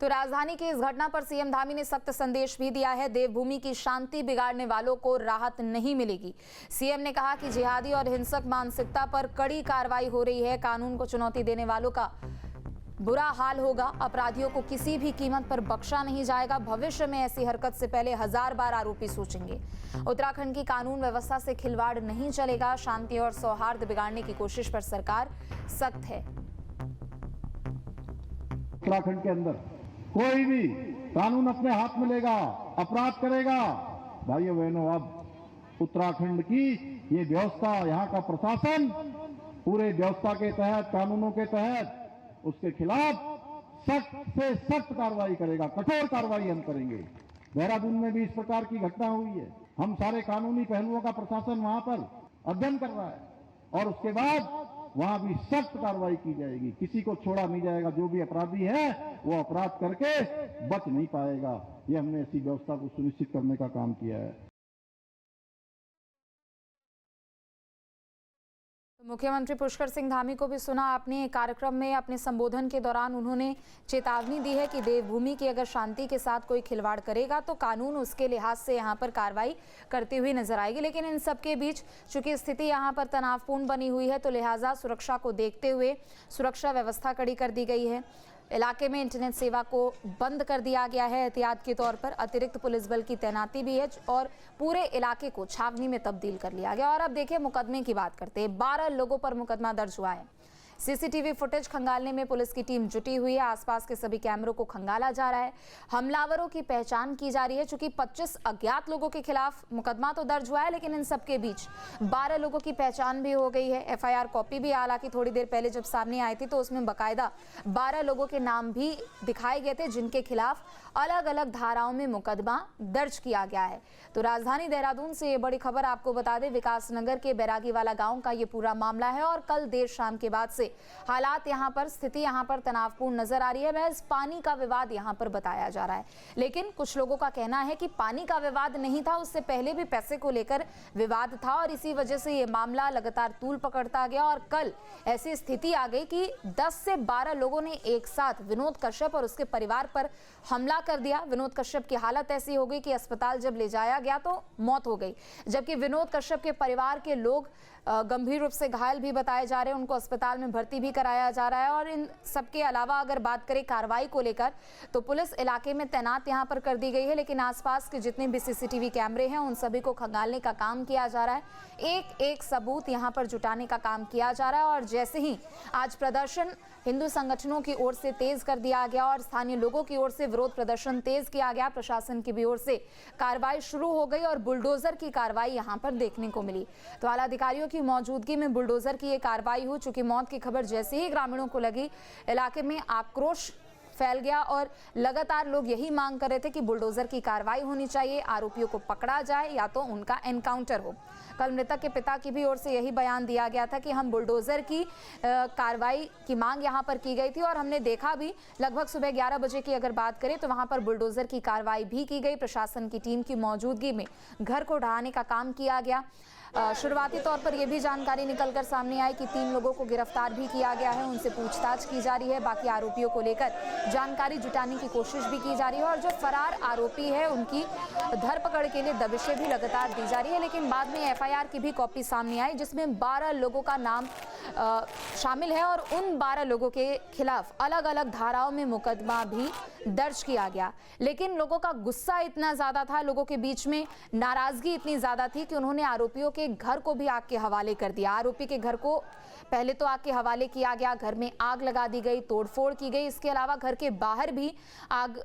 तो राजधानी की इस घटना पर सीएम धामी ने सख्त संदेश भी दिया है। देवभूमि की शांति बिगाड़ने वालों को राहत नहीं मिलेगी। सीएम ने कहा कि जिहादी और हिंसक मानसिकता पर कड़ी कार्रवाई हो रही है। कानून को चुनौती देने वालों का बुरा हाल होगा। अपराधियों को किसी भी कीमत पर बख्शा नहीं जाएगा। भविष्य में ऐसी हरकत से पहले 1000 बार आरोपी सोचेंगे। उत्तराखंड की कानून व्यवस्था से खिलवाड़ नहीं चलेगा। शांति और सौहार्द बिगाड़ने की कोशिश पर सरकार सख्त है। उत्तराखंड के अंदर कोई भी कानून अपने हाथ में लेगा, अपराध करेगा, भाइयों बहनों, अब उत्तराखंड की ये व्यवस्था, यहाँ का प्रशासन पूरे व्यवस्था के तहत, कानूनों के तहत उसके खिलाफ सख्त से सख्त कार्रवाई करेगा। कठोर कार्रवाई हम करेंगे। देहरादून में भी इस प्रकार की घटना हुई है। हम सारे कानूनी पहलुओं का प्रशासन वहां पर अध्ययन कर रहा है और उसके बाद वहां भी सख्त कार्रवाई की जाएगी। किसी को छोड़ा नहीं जाएगा। जो भी अपराधी है वो अपराध करके बच नहीं पाएगा। ये हमने ऐसी व्यवस्था को सुनिश्चित करने का काम किया है। मुख्यमंत्री पुष्कर सिंह धामी को भी सुना आपने। कार्यक्रम में अपने संबोधन के दौरान उन्होंने चेतावनी दी है कि देवभूमि की अगर शांति के साथ कोई खिलवाड़ करेगा तो कानून उसके लिहाज से यहाँ पर कार्रवाई करती हुई नजर आएगी। लेकिन इन सब के बीच चूंकि स्थिति यहाँ पर तनावपूर्ण बनी हुई है तो लिहाजा सुरक्षा को देखते हुए सुरक्षा व्यवस्था कड़ी कर दी गई है। इलाके में इंटरनेट सेवा को बंद कर दिया गया है। एहतियात के तौर पर अतिरिक्त पुलिस बल की तैनाती भी है और पूरे इलाके को छावनी में तब्दील कर लिया गया। और अब देखिए मुकदमे की बात करते हैं। 12 लोगों पर मुकदमा दर्ज हुआ है। सीसीटीवी फुटेज खंगालने में पुलिस की टीम जुटी हुई है। आसपास के सभी कैमरों को खंगाला जा रहा है। हमलावरों की पहचान की जा रही है। चूंकि 25 अज्ञात लोगों के खिलाफ मुकदमा तो दर्ज हुआ है, लेकिन इन सबके बीच 12 लोगों की पहचान भी हो गई है। एफआईआर कॉपी भी हालांकि थोड़ी देर पहले जब सामने आई थी तो उसमें बाकायदा 12 लोगों के नाम भी दिखाए गए थे जिनके खिलाफ अलग अलग धाराओं में मुकदमा दर्ज किया गया है। तो राजधानी देहरादून से ये बड़ी खबर आपको बता दें। विकासनगर के बैरागीवाला गांव का ये पूरा मामला है और कल देर शाम के बाद से हालात यहाँ पर, स्थिति यहाँ पर तनावपूर्ण नजर आ रही है। महज पानी का विवाद यहाँ पर बताया जा रहा है, लेकिन कुछ लोगों का कहना है कि पानी का विवाद नहीं था, उससे पहले भी पैसे को लेकर विवाद था और इसी वजह से ये मामला लगातार तूल पकड़ता गया और कल ऐसी स्थिति आ गई कि 10 से 12 लोगों ने एक साथ विनोद कश्यप और उसके परिवार पर हमला कर दिया। विनोद कश्यप की हालत ऐसी हो गई कि अस्पताल जब ले जाया गया तो मौत हो गई, जबकि विनोद कश्यप के परिवार के लोग गंभीर रूप से घायल भी बताए जा रहे हैं। उनको अस्पताल में भर्ती भी कराया जा रहा है। और इन सबके अलावा अगर बात करें कार्रवाई को लेकर तो पुलिस इलाके में तैनात यहां पर कर दी गई है, लेकिन आसपास के जितने भी सीसीटीवी कैमरे हैं उन सभी को खंगालने का काम किया जा रहा है। एक एक सबूत यहां पर जुटाने का काम किया जा रहा है। और जैसे ही आज प्रदर्शन हिंदू संगठनों की ओर से तेज कर दिया गया और स्थानीय लोगों की ओर से विरोध प्रदर्शन तेज किया गया, प्रशासन की भी ओर से कार्रवाई शुरू हो गई और बुलडोजर की कार्रवाई यहां पर देखने को मिली। तो आला अधिकारियों की मौजूदगी में बुलडोजर की ये कार्रवाई हुई। चूंकि मौत की खबर जैसे ही ग्रामीणों को लगी, इलाके में आक्रोश फैल गया और लगातार लोग यही मांग कर रहे थे कि बुलडोजर की कार्रवाई होनी चाहिए, आरोपियों को पकड़ा जाए या तो उनका एनकाउंटर हो। कल मृतक के पिता की भी ओर से यही बयान दिया गया था कि हम बुलडोजर की कार्रवाई की मांग यहां पर की गई थी और हमने देखा भी लगभग सुबह 11 बजे की अगर बात करें तो वहां पर बुलडोजर की कार्रवाई भी की गई। प्रशासन की टीम की मौजूदगी में घर को ढहाने का काम किया गया। शुरुआती तौर पर यह भी जानकारी निकलकर सामने आई कि 3 लोगों को गिरफ्तार भी किया गया है, उनसे पूछताछ की जा रही है। बाकी आरोपियों को लेकर जानकारी जुटाने की कोशिश भी की जा रही है और जो फरार आरोपी है उनकी धरपकड़ के लिए दबिशें भी लगातार दी जा रही है। लेकिन बाद में एफआईआर की भी कॉपी सामने आई जिसमें 12 लोगों का नाम शामिल है और उन 12 लोगों के खिलाफ अलग अलग धाराओं में मुकदमा भी दर्ज किया गया। लेकिन लोगों का गुस्सा इतना ज्यादा था, लोगों के बीच में नाराजगी इतनी ज्यादा थी कि उन्होंने आरोपियों के घर को भी आग के हवाले कर दिया। आरोपी के घर को पहले तो आग के हवाले किया गया, घर में आग लगा दी गई, तोड़फोड़ की गई। इसके अलावा घर के बाहर भी आग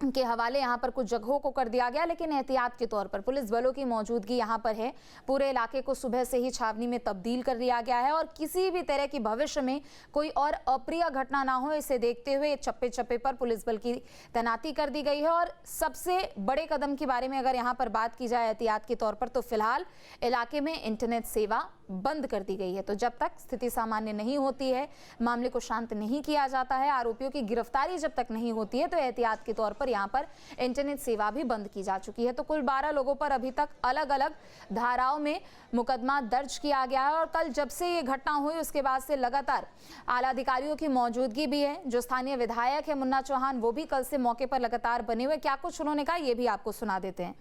के हवाले यहाँ पर कुछ जगहों को कर दिया गया। लेकिन एहतियात के तौर पर पुलिस बलों की मौजूदगी यहाँ पर है। पूरे इलाके को सुबह से ही छावनी में तब्दील कर दिया गया है और किसी भी तरह की भविष्य में कोई और अप्रिय घटना ना हो, इसे देखते हुए चप्पे चप्पे पर पुलिस बल की तैनाती कर दी गई है। और सबसे बड़े कदम के बारे में अगर यहाँ पर बात की जाए एहतियात के तौर पर तो फिलहाल इलाके में इंटरनेट सेवा बंद कर दी गई है। तो जब तक स्थिति सामान्य नहीं होती है, मामले को शांत नहीं किया जाता है, आरोपियों की गिरफ्तारी जब तक नहीं होती है, तो एहतियात के तौर पर पर यहाँ पर इंटरनेट सेवा भी बंद की जा चुकी है। तो कुल 12 लोगों पर अभी तक अलग अलग धाराओं में मुकदमा दर्ज किया गया है और कल जब से ये घटना हुई उसके बाद से लगातार आला अधिकारियों की मौजूदगी भी है। जो स्थानीय विधायक है मुन्ना चौहान, वो भी कल से मौके पर लगातार बने हुए। क्या कुछ उन्होंने कहा ये भी आपको सुना देते हैं।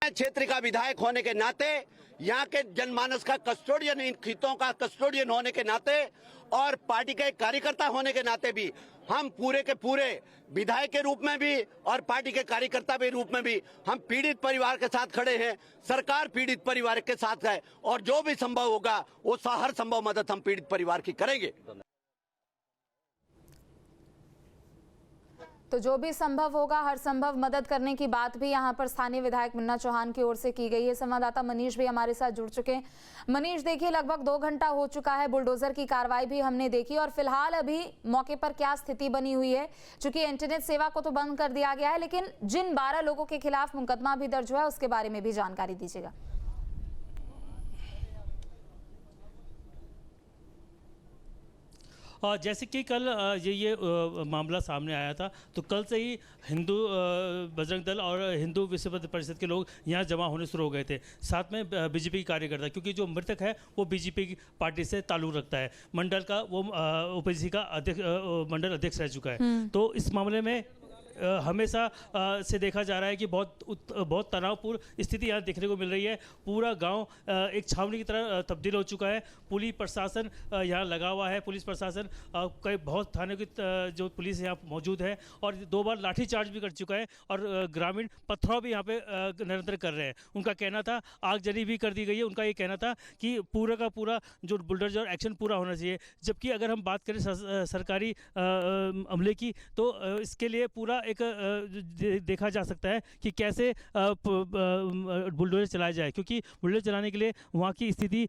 क्षेत्र का विधायक होने के नाते, यहाँ के जनमानस का कस्टोडियन, इन खितों का कस्टोडियन होने के नाते और पार्टी के कार्यकर्ता होने के नाते भी हम पूरे के पूरे विधायक के रूप में भी और पार्टी के कार्यकर्ता के रूप में भी हम पीड़ित परिवार के साथ खड़े हैं। सरकार पीड़ित परिवार के साथ है और जो भी संभव होगा वो हर संभव मदद हम पीड़ित परिवार की करेंगे। तो जो भी संभव होगा हर संभव मदद करने की बात भी यहाँ पर स्थानीय विधायक मुन्ना चौहान की ओर से की गई है। संवाददाता मनीष भी हमारे साथ जुड़ चुके हैं। मनीष, देखिए लगभग 2 घंटा हो चुका है, बुलडोजर की कार्रवाई भी हमने देखी और फिलहाल अभी मौके पर क्या स्थिति बनी हुई है? चूंकि इंटरनेट सेवा को तो बंद कर दिया गया है, लेकिन जिन 12 लोगों के खिलाफ मुकदमा भी दर्ज हुआ है उसके बारे में भी जानकारी दीजिएगा। और जैसे कि कल ये मामला सामने आया था, तो कल से ही हिंदू बजरंग दल और हिंदू विश्व परिषद के लोग यहाँ जमा होने शुरू हो गए थे, साथ में बीजेपी के कार्यकर्ता, क्योंकि जो मृतक है वो बीजेपी की पार्टी से ताल्लुक रखता है। मंडल का वो ओपीसी का मंडल अध्यक्ष रह चुका है। तो इस मामले में हमेशा से देखा जा रहा है कि बहुत तनावपूर्ण स्थिति यहाँ देखने को मिल रही है। पूरा गांव एक छावनी की तरह तब्दील हो चुका है। पुलिस प्रशासन यहाँ लगा हुआ है। पुलिस प्रशासन कई बहुत थाने की जो पुलिस यहाँ मौजूद है और 2 बार लाठीचार्ज भी कर चुका है और ग्रामीण पथराव भी यहाँ पे निरंतर कर रहे हैं। उनका कहना था, आगजनी भी कर दी गई है। उनका ये कहना था कि पूरा का पूरा जो बुलडोजर एक्शन पूरा होना चाहिए। जबकि अगर हम बात करें सरकारी अमले की, तो इसके लिए पूरा एक देखा जा सकता है कि कैसे बुलडोजर चलाया जाए, क्योंकि बुलडोजर चलाने के लिए वहाँ की स्थिति,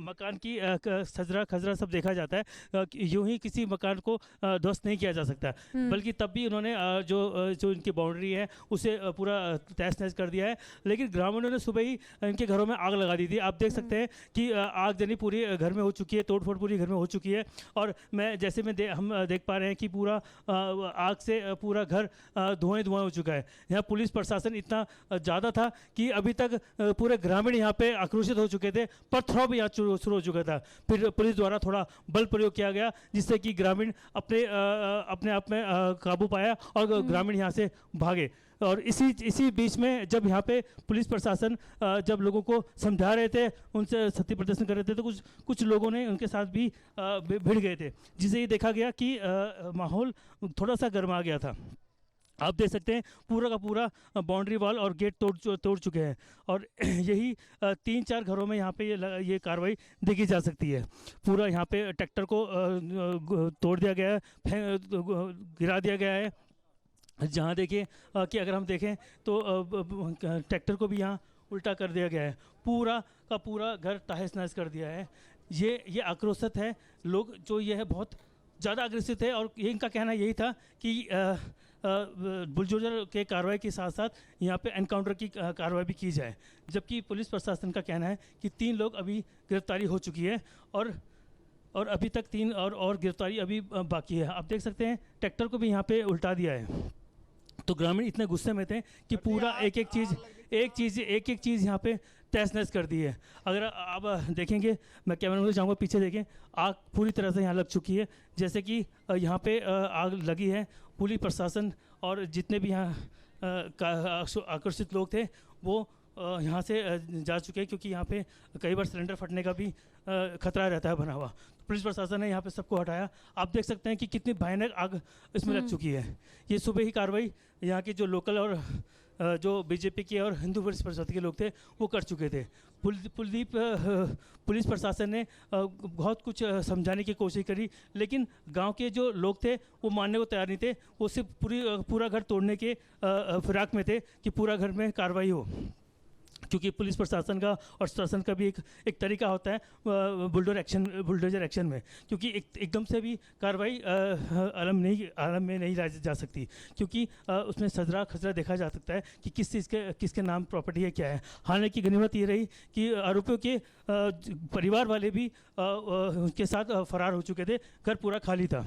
मकान की सजरा खजरा सब देखा जाता है। यूं ही किसी मकान को ध्वस्त नहीं किया जा सकता, बल्कि तब भी उन्होंने जो इनकी बाउंड्री है उसे पूरा तहस नहस कर दिया है। लेकिन ग्रामीणों ने सुबह ही इनके घरों में आग लगा दी थी। आप देख सकते हैं कि आगजनी पूरी घर में हो चुकी है, तोड़फोड़ पूरी घर में हो चुकी है। और हम देख पा रहे हैं कि पूरा आग से पूरा घर धुआं हो चुका है। यहाँ पुलिस प्रशासन इतना ज़्यादा था कि अभी तक पूरे ग्रामीण यहाँ पे आक्रोशित हो चुके थे। पथराव भी यहाँ शुरू हो चुका था। फिर पुलिस द्वारा थोड़ा बल प्रयोग किया गया, जिससे कि ग्रामीण अपने आप में काबू पाया और ग्रामीण यहाँ से भागे। और इसी बीच में जब यहाँ पे पुलिस प्रशासन जब लोगों को समझा रहे थे, उनसे सत्य प्रदर्शन कर रहे थे, तो कुछ लोगों ने उनके साथ भी भिड़ गए थे, जिससे ये देखा गया कि माहौल थोड़ा सा गर्मा गया था। आप देख सकते हैं पूरा का पूरा बाउंड्री वॉल और गेट तोड़ चुके हैं और यही 3-4 घरों में यहाँ पे ये कार्रवाई देखी जा सकती है। पूरा यहाँ पे ट्रैक्टर को तोड़ दिया गया है, गिरा दिया गया है। जहाँ देखिए कि अगर हम देखें तो ट्रैक्टर को भी यहाँ उल्टा कर दिया गया है। पूरा का पूरा घर तहस नहस कर दिया है। ये आक्रोशित है लोग, जो ये है बहुत ज़्यादा आग्रसित है। और ये इनका कहना यही था कि बुलडोजर के कार्रवाई के साथ साथ यहाँ पे एनकाउंटर की कार्रवाई भी की जाए। जबकि पुलिस प्रशासन का कहना है कि 3 लोग अभी गिरफ्तारी हो चुकी है और अभी तक 3 और गिरफ्तारी अभी बाकी है। आप देख सकते हैं ट्रैक्टर को भी यहाँ पे उल्टा दिया है। तो ग्रामीण इतने गुस्से में थे कि पूरा एक एक चीज़ यहाँ पे तहस नहस कर दी है। अगर आप देखेंगे, मैं कैमरा में चाहूँगा पीछे देखें, आग पूरी तरह से यहाँ लग चुकी है। जैसे कि यहाँ पे आग लगी है, पुलिस प्रशासन और जितने भी यहाँ आकर्षित लोग थे वो यहाँ से जा चुके हैं, क्योंकि यहाँ पे कई बार सिलेंडर फटने का भी खतरा रहता है बना हुआ। पुलिस प्रशासन ने यहाँ पे सबको हटाया। आप देख सकते हैं कि कितनी भयानक आग इसमें लग चुकी है। ये सुबह ही कार्रवाई यहाँ के जो लोकल और जो बीजेपी के और हिंदू विश्व परिषद के लोग थे वो कर चुके थे। पुलिस प्रशासन ने बहुत कुछ समझाने की कोशिश करी, लेकिन गांव के जो लोग थे वो मानने को तैयार नहीं थे। वो सिर्फ पूरा घर तोड़ने के फिराक में थे कि पूरा घर में कार्रवाई हो, क्योंकि पुलिस प्रशासन का और शासन का भी एक तरीका होता है बुलडोजर एक्शन में, क्योंकि एकदम से भी कार्रवाई आलम में नहीं जा सकती, क्योंकि उसमें सजरा खजरा देखा जा सकता है कि किस चीज़ किसके नाम प्रॉपर्टी है, क्या है। हालांकि गनीमत ये रही कि आरोपियों के परिवार वाले भी उनके साथ फरार हो चुके थे, घर पूरा खाली था।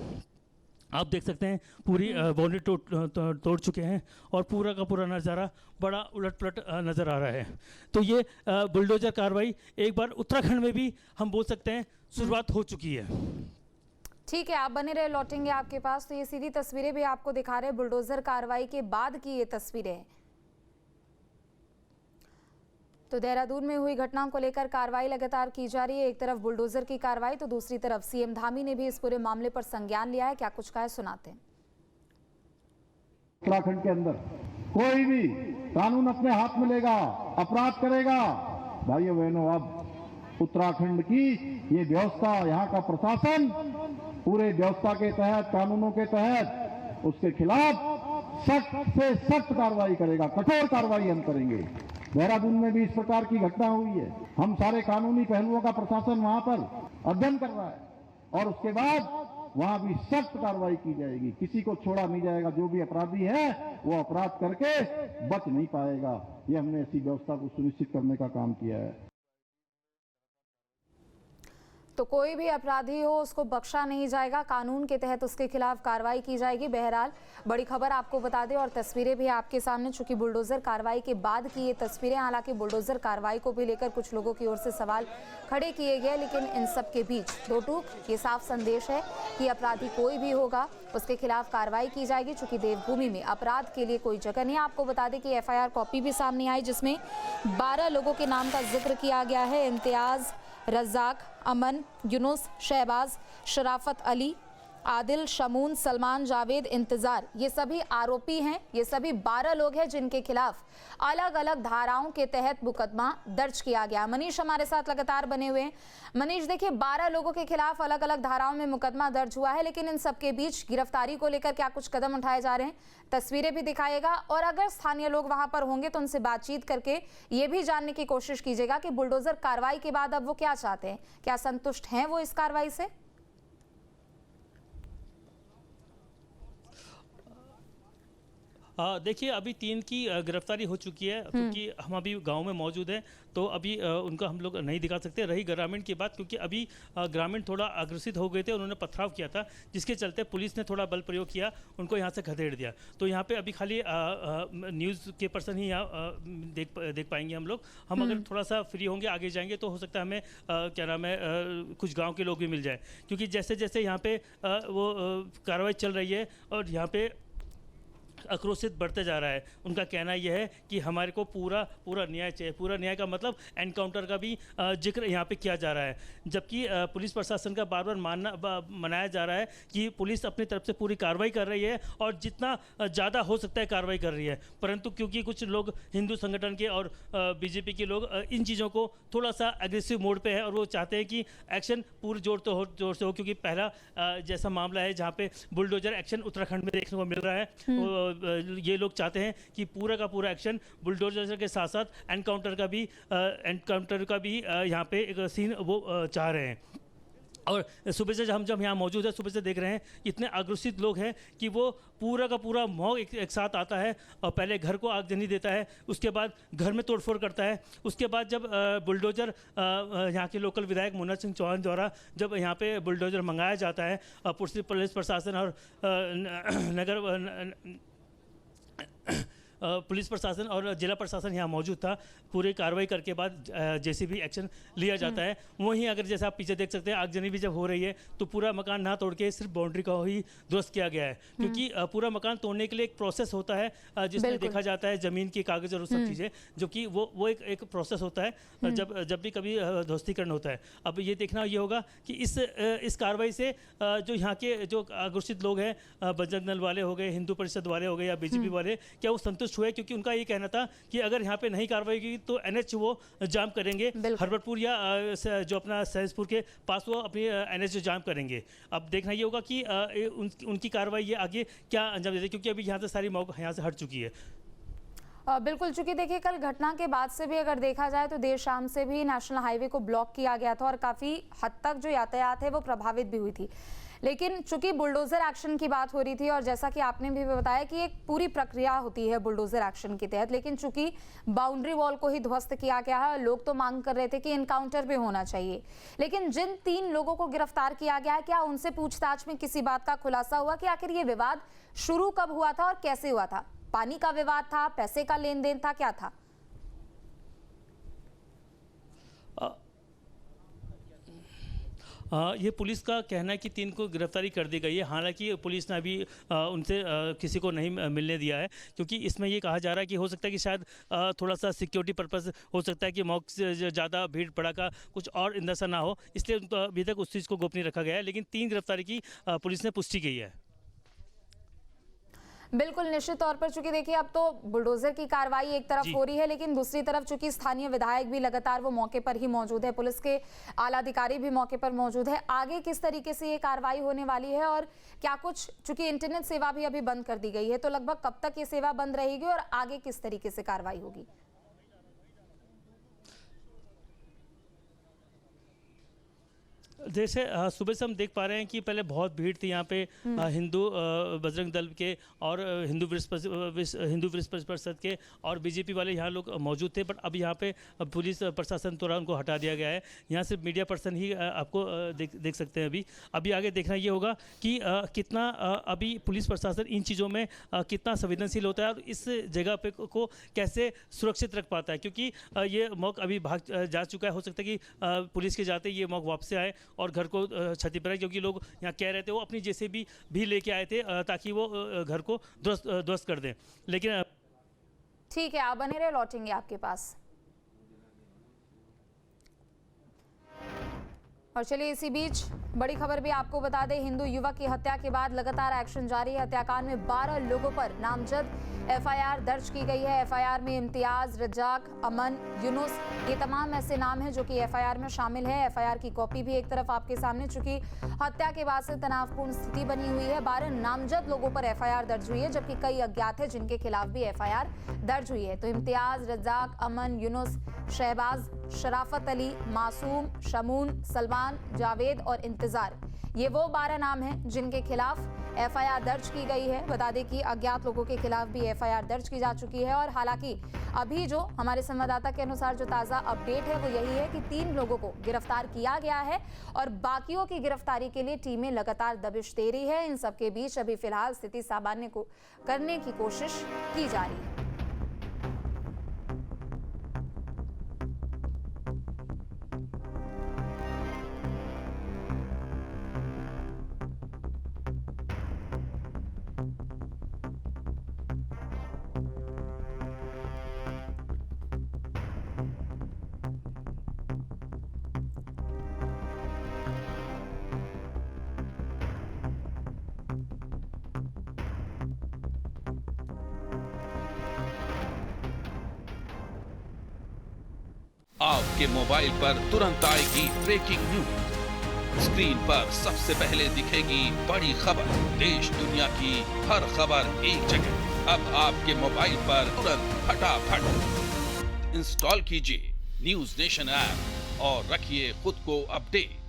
आप देख सकते हैं पूरी बाउंड्री तोड़ चुके हैं और पूरा का पूरा नज़ारा बड़ा उलट-पलट नज़र आ रहा है। तो ये बुलडोजर कार्रवाई एक बार उत्तराखंड में भी हम बोल सकते हैं शुरुआत हो चुकी है। ठीक है, आप बने रहे, लौटेंगे आपके पास। तो ये सीधी तस्वीरें भी आपको दिखा रहे हैं बुलडोजर कार्रवाई के बाद की ये तस्वीरें हैं। तो देहरादून में हुई घटनाओं को लेकर कार्रवाई लगातार की जा रही है। एक तरफ बुलडोजर की कार्रवाई तो दूसरी तरफ सीएम धामी ने भी इस पूरे मामले पर संज्ञान लिया है। क्या कुछ कहा है, सुनाते हैं। उत्तराखंड के अंदर कोई भी कानून अपने हाथ में लेगा, अपराध करेगा, भाइयों बहनों, अब उत्तराखंड की ये व्यवस्था, यहाँ का प्रशासन पूरे व्यवस्था के तहत, कानूनों के तहत उसके खिलाफ सख्त से सख्त कार्रवाई करेगा, कठोर कार्रवाई हम करेंगे। देहरादून में भी इस प्रकार की घटना हुई है। हम सारे कानूनी पहलुओं का प्रशासन वहां पर अध्ययन कर रहा है और उसके बाद वहां भी सख्त कार्रवाई की जाएगी। किसी को छोड़ा नहीं जाएगा। जो भी अपराधी है वो अपराध करके बच नहीं पाएगा। ये हमने ऐसी व्यवस्था को सुनिश्चित करने का काम किया है। तो कोई भी अपराधी हो उसको बख्शा नहीं जाएगा, कानून के तहत उसके खिलाफ कार्रवाई की जाएगी। बहरहाल बड़ी खबर आपको बता दें और तस्वीरें भी आपके सामने, चूंकि बुलडोजर कार्रवाई के बाद की ये तस्वीरें। हालांकि बुलडोजर कार्रवाई को भी लेकर कुछ लोगों की ओर से सवाल खड़े किए गए, लेकिन इन सब के बीच दो टूक ये साफ संदेश है कि अपराधी कोई भी होगा उसके खिलाफ कार्रवाई की जाएगी। चूंकि देवभूमि में अपराध के लिए कोई जगह नहीं। आपको बता दें कि एफआईआर कॉपी भी सामने आई जिसमें 12 लोगों के नाम का जिक्र किया गया है। इम्तियाज, रज़ाक, अमन, यूनुस, शहबाज, शराफत अली, आदिल, शमून, सलमान, जावेद, इंतजार, ये सभी आरोपी हैं। ये सभी 12 लोग हैं जिनके खिलाफ अलग अलग धाराओं के तहत मुकदमा दर्ज किया गया। मनीष हमारे साथ लगातार बने हुए हैं। मनीष, देखिए 12 लोगों के खिलाफ अलग अलग धाराओं में मुकदमा दर्ज हुआ है, लेकिन इन सबके बीच गिरफ्तारी को लेकर क्या कुछ कदम उठाए जा रहे हैं, तस्वीरें भी दिखाएगा और अगर स्थानीय लोग वहां पर होंगे तो उनसे बातचीत करके ये भी जानने की कोशिश कीजिएगा कि बुलडोजर कार्रवाई के बाद अब वो क्या चाहते हैं, क्या संतुष्ट हैं वो इस कार्रवाई से। देखिए अभी 3 की गिरफ्तारी हो चुकी है क्योंकि हम अभी गांव में मौजूद हैं तो अभी उनका हम लोग नहीं दिखा सकते। रही ग्रामीण की बात, क्योंकि अभी ग्रामीण थोड़ा अग्रसित हो गए थे, उन्होंने पथराव किया था जिसके चलते पुलिस ने थोड़ा बल प्रयोग किया, उनको यहाँ से खदेड़ दिया। तो यहाँ पे अभी खाली न्यूज़ के पर्सन ही यहाँ देख पाएंगे हम लोग। हम अगर थोड़ा सा फ्री होंगे, आगे जाएंगे तो हो सकता है हमें क्या नाम है कुछ गाँव के लोग भी मिल जाए, क्योंकि जैसे जैसे यहाँ पे वो कार्रवाई चल रही है और यहाँ पे आक्रोशित बढ़ते जा रहा है। उनका कहना यह है कि हमारे को पूरा न्याय चाहिए। पूरा न्याय का मतलब एनकाउंटर का भी जिक्र यहाँ पे किया जा रहा है, जबकि पुलिस प्रशासन का बार बार मनाया जा रहा है कि पुलिस अपनी तरफ से पूरी कार्रवाई कर रही है और जितना ज़्यादा हो सकता है कार्रवाई कर रही है। परंतु क्योंकि कुछ लोग हिंदू संगठन के और बीजेपी के लोग इन चीज़ों को थोड़ा सा एग्रेसिव मोड पर है और वो चाहते हैं कि एक्शन पूरे जोर से हो, क्योंकि पहला जैसा मामला है जहाँ पे बुलडोजर एक्शन उत्तराखंड में देखने को मिल रहा है। ये लोग चाहते हैं कि पूरा का पूरा एक्शन बुलडोजर के साथ साथ एनकाउंटर का भी यहाँ पे एक सीन वो चाह रहे हैं। और सुबह से जब यहाँ मौजूद है, सुबह से देख रहे हैं इतने आक्रोशित लोग हैं कि वो पूरा का पूरा मॉब एक साथ आता है और पहले घर को आगजनी देता है, उसके बाद घर में तोड़फोड़ करता है। उसके बाद जब बुलडोजर यहाँ के लोकल विधायक मुन्ना सिंह चौहान द्वारा जब यहाँ पे बुलडोजर मंगाया जाता है, पुलिस प्रशासन और पुलिस प्रशासन और जिला प्रशासन यहाँ मौजूद था। पूरी कार्रवाई करके बाद जैसे भी एक्शन लिया जाता है। वहीं अगर जैसे आप पीछे देख सकते हैं, आगजनी भी जब हो रही है तो पूरा मकान ना तोड़ के सिर्फ बाउंड्री का ही ध्वस्त किया गया है, क्योंकि पूरा मकान तोड़ने के लिए एक प्रोसेस होता है जिसमें देखा जाता है ज़मीन के कागज़ और सब चीज़ें, जो कि वो एक प्रोसेस होता है जब भी कभी ध्वस्तीकरण होता है। अब ये देखना ये होगा कि इस कार्रवाई से जो यहाँ के जो आक्रोशित लोग हैं, बजरंग दल वाले हो गए, हिंदू परिषद वाले हो गए या बीजेपी वाले, क्या वो संतुष्ट हुए, क्योंकि उनका ये कहना था कि अगर यहाँ पे नहीं कार्रवाई की तो एनएच वो जाम करेंगे, हरबरपुर या जो अपना सहसपुर के पास वो अपनी एनएच जाम करेंगे। अब देखना ये होगा कि उनकी कार्रवाई ये आगे क्या अंजाम देते, क्योंकि अभी यहाँ से सारी मौका यहाँ से हट चुकी है। बिल्कुल, चूंकि देखिए कल घटना के बाद से भी अगर देखा जाए तो देर शाम से भी नेशनल हाईवे को ब्लॉक किया गया था और काफ़ी हद तक जो यातायात है वो प्रभावित भी हुई थी। लेकिन चूंकि बुलडोजर एक्शन की बात हो रही थी और जैसा कि आपने भी बताया कि एक पूरी प्रक्रिया होती है बुलडोजर एक्शन के तहत, लेकिन चूंकि बाउंड्री वॉल को ही ध्वस्त किया गया है, लोग तो मांग कर रहे थे कि इनकाउंटर भी होना चाहिए। लेकिन जिन 3 लोगों को गिरफ्तार किया गया है, क्या उनसे पूछताछ में किसी बात का खुलासा हुआ कि आखिर ये विवाद शुरू कब हुआ था और कैसे हुआ था? पानी का विवाद था, पैसे का लेन देन था, क्या था? ये पुलिस का कहना है कि 3 को गिरफ्तारी कर दी गई है। हालांकि पुलिस ने अभी उनसे किसी को नहीं मिलने दिया है, क्योंकि इसमें ये कहा जा रहा है कि हो सकता है कि शायद थोड़ा सा सिक्योरिटी पर्पस हो सकता है कि मौके से ज़्यादा भीड़ भड़का कुछ और इंदसा ना हो, इसलिए अभी तक उस चीज़ को गोपनीय रखा गया है। लेकिन 3 गिरफ्तारी की पुलिस ने पुष्टि की है। बिल्कुल, निश्चित तौर पर चूंकि देखिए अब तो बुलडोजर की कार्रवाई एक तरफ हो रही है, लेकिन दूसरी तरफ चूंकि स्थानीय विधायक भी लगातार वो मौके पर ही मौजूद है, पुलिस के आला अधिकारी भी मौके पर मौजूद है। आगे किस तरीके से ये कार्रवाई होने वाली है और क्या कुछ, चूंकि इंटरनेट सेवा भी अभी बंद कर दी गई है, तो लगभग कब तक ये सेवा बंद रहेगी और आगे किस तरीके से कार्रवाई होगी? जैसे सुबह से हम देख पा रहे हैं कि पहले बहुत भीड़ थी यहाँ पे हिंदू बजरंग दल के और हिंदू विश्व परिषद के और बीजेपी वाले यहाँ लोग मौजूद थे, बट अब यहाँ पे पुलिस प्रशासन द्वारा उनको हटा दिया गया है। यहाँ सिर्फ मीडिया पर्सन ही आपको देख सकते हैं। अभी आगे देखना ये होगा कि कितना अभी पुलिस प्रशासन इन चीज़ों में कितना संवेदनशील होता है और इस जगह पे को कैसे सुरक्षित रख पाता है, क्योंकि ये मौका अभी भाग जा चुका है। हो सकता है कि पुलिस के जाते ये मौका वापस आए और घर को क्षति पहुंचाए, क्योंकि लोग यहाँ कह रहे थे वो अपनी जेसीबी भी लेके आए थे ताकि वो घर को ध्वस्त कर दें। लेकिन ठीक है, आप बने रहे, लौटेंगे आपके पास। और चलिए इसी बीच बड़ी खबर भी आपको बता दें, हिंदू युवक की हत्या के बाद लगातार एक्शन जारी है। हत्याकांड में 12 लोगों पर नामजद एफआईआर दर्ज की गई है। एफआईआर में इम्तियाज, रज्जाक, अमन, यूनुस, ये तमाम ऐसे नाम हैं जो कि एफआईआर में शामिल है। एफआईआर की कॉपी भी एक तरफ आपके सामने, चूंकि हत्या के बाद से तनावपूर्ण स्थिति बनी हुई है। 12 नामजद लोगों पर एफआईआर दर्ज हुई है, जबकि कई अज्ञात है जिनके खिलाफ भी एफआईआर दर्ज हुई है। तो इम्तियाज, रज्जाक, अमन, यूनुस, शहबाज, शराफत अली, मासूम, शमून, सलमान, जावेद और इंतजार, ये वो 12 नाम हैं जिनके खिलाफ एफआईआर दर्ज की गई है। बता दें कि अज्ञात लोगों के खिलाफ भी एफआईआर दर्ज की जा चुकी है। और हालांकि अभी जो हमारे संवाददाता के अनुसार जो ताज़ा अपडेट है वो यही है कि 3 लोगों को गिरफ्तार किया गया है और बाकियों की गिरफ्तारी के लिए टीमें लगातार दबिश दे रही है। इन सबके बीच अभी फिलहाल स्थिति सामान्य को करने की कोशिश की जा रही है। आपके मोबाइल पर तुरंत आएगी ब्रेकिंग न्यूज। स्क्रीन पर सबसे पहले दिखेगी बड़ी खबर, देश दुनिया की हर खबर एक जगह। अब आपके मोबाइल पर तुरंत फटाफट इंस्टॉल कीजिए न्यूज नेशन ऐप और रखिए खुद को अपडेट।